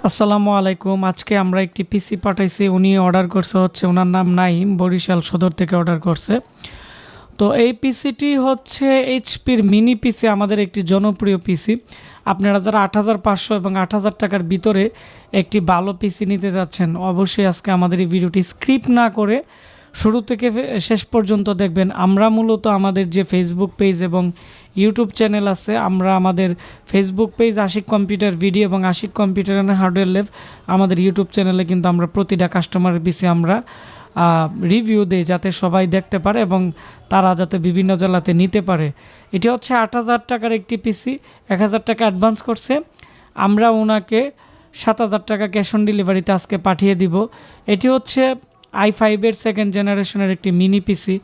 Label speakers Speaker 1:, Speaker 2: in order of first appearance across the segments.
Speaker 1: আসসালামু আলাইকুম। আজকে আমরা একটি পিসি পাঠাইছি। উনি অর্ডার করছে হচ্ছে উনার নাম নাইম, বরিশাল সদর থেকে অর্ডার করছে। তো এই পিসিটি হচ্ছে এইচপির মিনি পিসি, আমাদের একটি জনপ্রিয় পিসি। আপনারা যারা ৮৫০০ এবং ৮০০০ টাকার ভিতরে একটি ভালো পিসি নিতে যাচ্ছেন, অবশ্যই আজকে আমাদের এই ভিডিওটি স্ক্রিপ্ট না করে শুরু থেকে শেষ পর্যন্ত দেখবেন। আমরা মূলত আমাদের যে ফেসবুক পেজ এবং ইউটিউব চ্যানেল আছে, আমরা আমাদের Facebook page Ashik computer video এবং Ashik computer and hardware lab, আমাদের ইউটিউব চ্যানেলে কিন্তু আমরা প্রতিটা কাস্টমারের পিসি আমরা রিভিউ দেই, যাতে সবাই দেখতে পারে এবং তারা যাতে বিভিন্ন জেলাতে নিতে পারে। এটি হচ্ছে ৮০০০ টাকার একটি পিসি। ১০০০ টাকা অ্যাডভান্স করছে, আমরা ওনাকে ৭০০০ টাকা ক্যাশ অন ডেলিভারিতে আজকে পাঠিয়ে দিব। এটি হচ্ছে i5-এর সেকেন্ড জেনারেশনের একটি মিনি পিসি।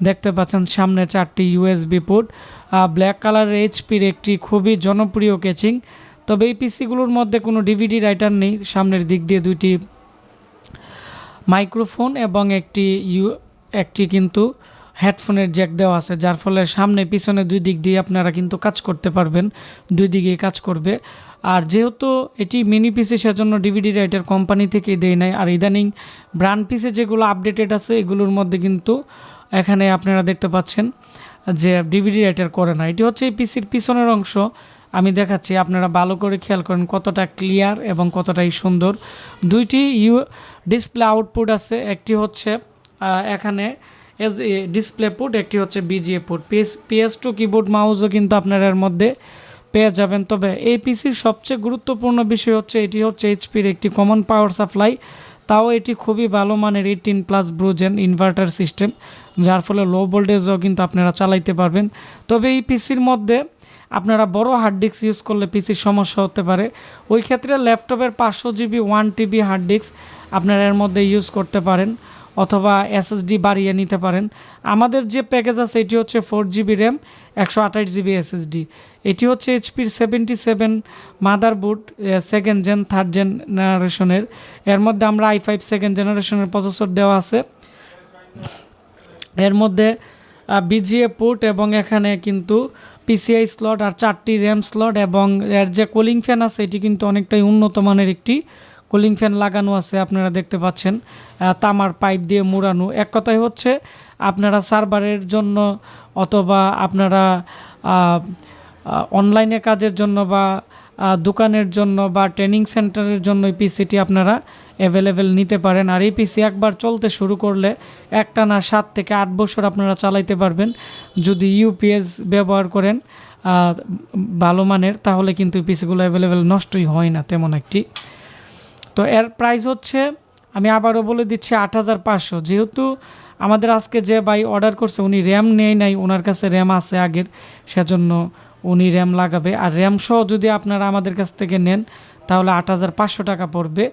Speaker 1: দেখতে পাচ্ছেন সামনে 4টি ইউএসবি পোর্ট, ব্ল্যাক কালারের এইচপির একটি খুবই জনপ্রিয় কেচিং। তবে এই পিসিগুলোর মধ্যে কোনো ডিভিডি রাইটার নেই। সামনের দিক দিয়ে দুইটি মাইক্রোফোন এবং একটি কিন্তু হেডফোনের জ্যাক দেওয়া আছে, যার ফলে সামনে পিছনে দুই দিক দিয়ে আপনারা কিন্তু কাজ করতে পারবেন, দুই দিকেই কাজ করবে। আর যেহেতু এটি মিনি পিসি, সেজন্য ডিভিডি রাইটার কোম্পানি থেকেই দেয় নাই। আর ইদানিং ব্র্যান্ড পিসি যেগুলো আপডেটেড আছে, এগুলোর মধ্যে কিন্তু এখানে আপনারা দেখতে পাচ্ছেন যে ডিভিডি রাইটার করে না। এটি হচ্ছে এই পিসির পিছনের অংশ, আমি দেখাচ্ছি, আপনারা ভালো করে খেয়াল করেন কতটা ক্লিয়ার এবং কতটাই সুন্দর। দুইটি ডিসপ্লে আউটপুট আছে, একটি হচ্ছে এখানে এজ এ ডিসপ্লে পোর্ট, একটি হচ্ছে বিজিএ পোর্ট। PS2 কিবোর্ড মাউসও কিন্তু আপনারা এর মধ্যে পেয়ে যাবেন। তবে এই পিসির সবচেয়ে গুরুত্বপূর্ণ বিষয় হচ্ছে এটি হচ্ছে এইচপির একটি কমন পাওয়ার সাপ্লাই, তাও এটি খুবই ভালো মানের 18+ ব্রুজেন ইনভার্টার সিস্টেম, যার ফলে লো ভোল্টেজও কিন্তু আপনারা চালাইতে পারবেন। তবে এই পিসির মধ্যে আপনারা বড় হার্ড ডিস্ক ইউজ করলে পিসির সমস্যা হতে পারে। ওই ক্ষেত্রে ল্যাপটপের 500 GB 1 TB হার্ড ডিস্ক আপনারা এর মধ্যে ইউজ করতে পারেন, অথবা SSD বাড়িয়ে নিতে পারেন। আমাদের যে প্যাকেজ আছে এটি হচ্ছে 4 GB র্যাম, 128 GB SSD। এটি হচ্ছে এইচপির 77 মাদারবোর্ড, সেকেন্ড জেন থার্ড জেনারেশনের। এর মধ্যে আমরা i5 সেকেন্ড জেনারেশনের প্রসেসর দেওয়া আছে। এর মধ্যে বিজিএ পোর্ট এবং এখানে কিন্তু PCI স্লট আর 4টি র্যাম স্লট, এবং এর যে কুলিং ফ্যান আছে এটি কিন্তু অনেকটাই উন্নত মানের একটি কুলিং ফ্যান লাগানো আছে, আপনারা দেখতে পাচ্ছেন তামার পাইপ দিয়ে মুড়ানো। এক কথায় হচ্ছে আপনারা সার্ভারের জন্য অথবা আপনারা অনলাইনে কাজের জন্য বা দোকানের জন্য বা ট্রেনিং সেন্টারের জন্য এই পিসিটি আপনারা অ্যাভেলেবেল নিতে পারেন। আর এই পিসি একবার চলতে শুরু করলে একটানা 7 থেকে 8 বছর আপনারা চালাইতে পারবেন, যদি ইউপিএস ব্যবহার করেন ভালো মানের, তাহলে কিন্তু এই পিসিগুলো অ্যাভেলেবেল নষ্টই হয় না তেমন একটি। তো এর প্রাইস হচ্ছে, আমি আবারও বলে দিচ্ছি, ৮৫০০। যেহেতু আমাদের আজকে যে ভাই অর্ডার করছে উনি র্যাম নেয় নাই, ওনার কাছে র্যাম আছে আগের, সেজন্য উনি র্যাম লাগাবে। আর র্যাম সহ যদি আপনারা আমাদের কাছ থেকে নেন তাহলে ৮৫০০ টাকা পড়বে।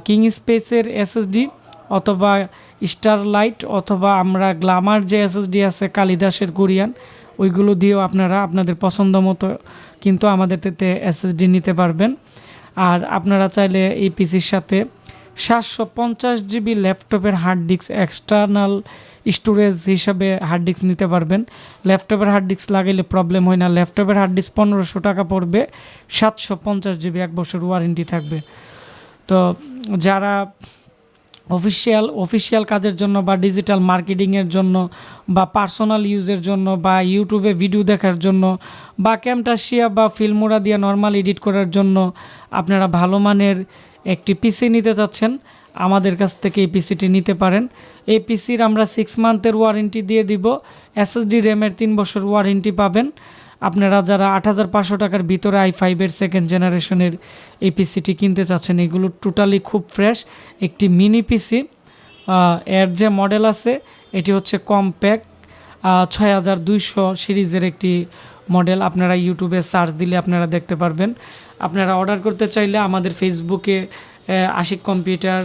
Speaker 1: কিং স্পেসের SSD অথবা স্টারলাইট অথবা আমরা গ্লামার যে SSD আছে কালিদাসের কোরিয়ান, ওইগুলো দিয়েও আপনারা আপনাদের পছন্দ মতো কিন্তু আমাদের থেকে SSD নিতে পারবেন। আর আপনারা চাইলে এই পিসির সাথে 750 GB ল্যাপটপের হার্ড ডিস্ক এক্সটার্নাল স্টোরেজ হিসাবে হার্ড ডিস্ক নিতে পারবেন। ল্যাপটপের হার্ড ডিস্ক লাগাইলে প্রবলেম হয় না। ল্যাপটপের হার্ড ডিস্ক 1500 টাকা পড়বে, 750 GB 1 বছর ওয়ারেন্টি থাকবে। তো যারা অফিসিয়াল কাজের জন্য বা ডিজিটাল মার্কেটিংয়ের জন্য বা পার্সোনাল ইউজের জন্য বা ইউটিউবে ভিডিও দেখার জন্য বা ক্যামটাশিয়া বা ফিল্মোরা দিয়ে নর্মাল এডিট করার জন্য আপনারা ভালো মানের একটি পিসি নিতে চাচ্ছেন, আমাদের কাছ থেকে এই পিসিটি নিতে পারেন। এই পিসির আমরা 6 মান্থের ওয়ারেন্টি দিয়ে দিব, SSD র্যামের 3 বছর ওয়ারেন্টি পাবেন। আপনারা যারা ৮৫০০ টাকার ভিতরে i5-এর সেকেন্ড জেনারেশনের এই পিসিটি কিনতে চাচ্ছেন, এগুলো টোটালি খুব ফ্রেশ একটি মিনি পিসি। এর যে মডেল আছে এটি হচ্ছে কম্প্যাক্ট ৬২০০ সিরিজের একটি মডেল। আপনারা ইউটিউবে সার্চ দিলে আপনারা দেখতে পারবেন। আপনারা অর্ডার করতে চাইলে আমাদের ফেসবুকে আশিক কম্পিউটার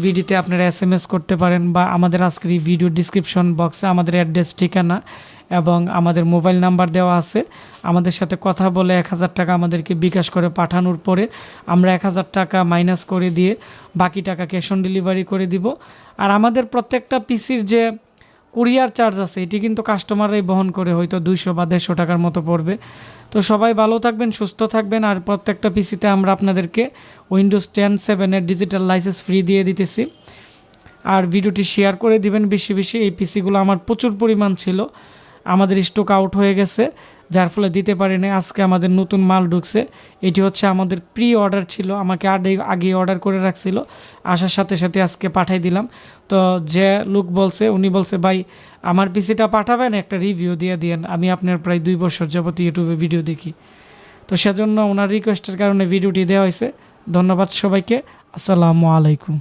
Speaker 1: ভিডিওতে আপনারা SMS করতে পারেন, বা আমাদের আজকের এই ভিডিও ডিসক্রিপশন বক্সে আমাদের অ্যাড্রেস, ঠিকানা এবং আমাদের মোবাইল নাম্বার দেওয়া আছে। আমাদের সাথে কথা বলে 1000 টাকা আমাদেরকে বিকাশ করে পাঠানোর পরে আমরা 1000 টাকা মাইনাস করে দিয়ে বাকি টাকা ক্যাশ অন ডেলিভারি করে দিব। আর আমাদের প্রত্যেকটা পিসির যে কুরিয়ার চার্জ আছে, এটি কিন্তু কাস্টমাররাই বহন করে, হয়তো 200 বা 150 টাকার মতো পড়বে। তো সবাই ভালো থাকবেন, সুস্থ থাকবেন। আর প্রত্যেকটা পিসিতে আমরা আপনাদেরকে উইন্ডোজ 10 7 ডিজিটাল লাইসেন্স ফ্রি দিয়ে দিতেছি। আর ভিডিওটি শেয়ার করে দিবেন বেশি বেশি। এই পিসিগুলো আমার প্রচুর পরিমাণ ছিল, আমাদের স্টক আউট হয়ে গেছে, যার ফলে দিতে পারি না। আজকে আমাদের নতুন মাল ঢুকছে। এটি হচ্ছে আমাদের প্রি অর্ডার ছিল, আমাকে আগে অর্ডার করে রাখছিল, আসার সাথে সাথে আজকে পাঠাই দিলাম। তো যে লোক বলছে, উনি বলছে ভাই আমার পিসিটা পাঠাবেন, একটা রিভিউ দিয়ে দিয়েন, আমি আপনার প্রায় 2 বছর যাবত ইউটিউবে ভিডিও দেখি। তো সেজন্য ওনার রিকোয়েস্টের কারণে ভিডিওটি দেওয়া হয়েছে। ধন্যবাদ সবাইকে। আসসালামু আলাইকুম।